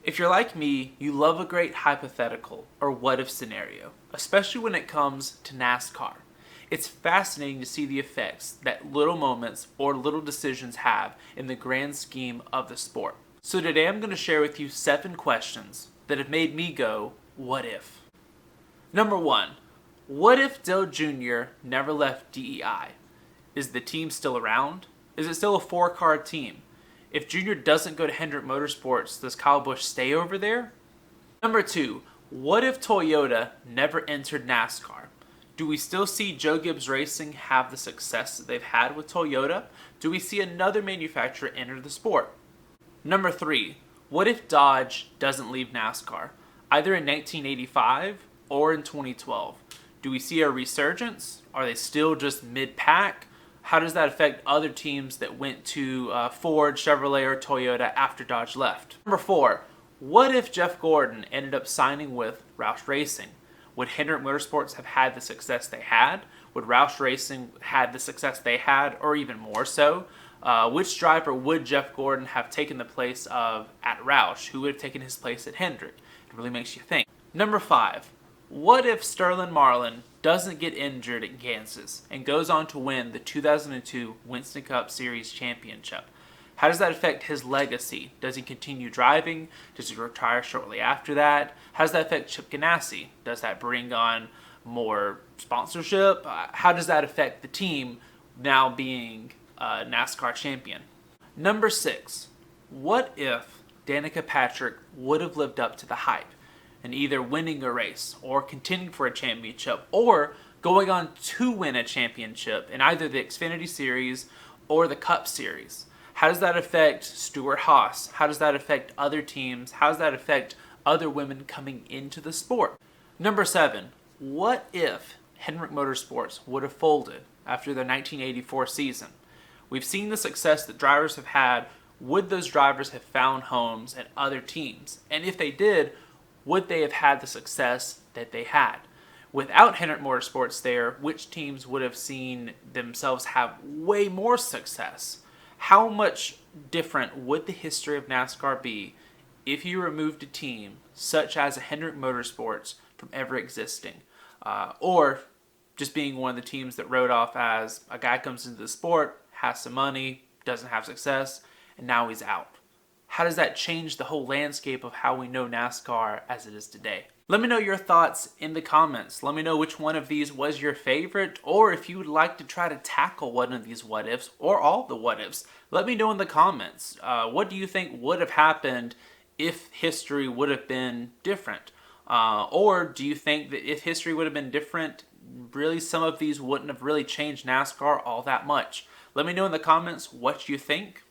If you're like me, you love a great hypothetical or what if scenario, especially when it comes to NASCAR. It's fascinating to see the effects that little moments or little decisions have in the grand scheme of the sport. So today I'm going to share with you 7 questions that have made me go, what if? Number 1, what if Dale Jr. never left DEI? Is the team still around? Is it still a 4-car team? If Junior doesn't go to Hendrick Motorsports, does Kyle Busch stay over there? Number 2, what if Toyota never entered NASCAR? Do we still see Joe Gibbs Racing have the success that they've had with Toyota? Do we see another manufacturer enter the sport? Number 3, what if Dodge doesn't leave NASCAR, either in 1985 or in 2012? Do we see a resurgence? Are they still just mid-pack? How does that affect other teams that went to Ford, Chevrolet, or Toyota after Dodge left? Number 4, what if Jeff Gordon ended up signing with Roush Racing? Would Hendrick Motorsports have had the success they had? Would Roush Racing had the success they had, or even more so? Which driver would Jeff Gordon have taken the place of at Roush? Who would have taken his place at Hendrick? It really makes you think. Number 5, what if Sterling Marlin doesn't get injured in Kansas and goes on to win the 2002 Winston Cup Series championship? How does that affect his legacy? Does he continue driving? Does he retire shortly after that? How does that affect Chip Ganassi? Does that bring on more sponsorship? How does that affect the team now being a NASCAR champion? Number 6, what if Danica Patrick would have lived up to the hype and either winning a race or contending for a championship or going on to win a championship in either the Xfinity Series or the Cup Series? How does that affect Stuart Haas? How does that affect other teams? How does that affect other women coming into the sport? Number 7, what if Hendrick Motorsports would have folded after their 1984 season? We've seen the success that drivers have had. Would those drivers have found homes at other teams? And if they did, would they have had the success that they had? Without Hendrick Motorsports there, which teams would have seen themselves have way more success? How much different would the history of NASCAR be if you removed a team such as a Hendrick Motorsports from ever existing? Or just being one of the teams that wrote off as a guy comes into the sport, has some money, doesn't have success, and now he's out. How does that change the whole landscape of how we know NASCAR as it is today? Let me know your thoughts in the comments. Let me know which one of these was your favorite, or if you would like to try to tackle one of these what ifs, or all the what ifs. Let me know in the comments. What do you think would have happened if history would have been different? Or do you think that if history would have been different, really some of these wouldn't have really changed NASCAR all that much? Let me know in the comments what you think.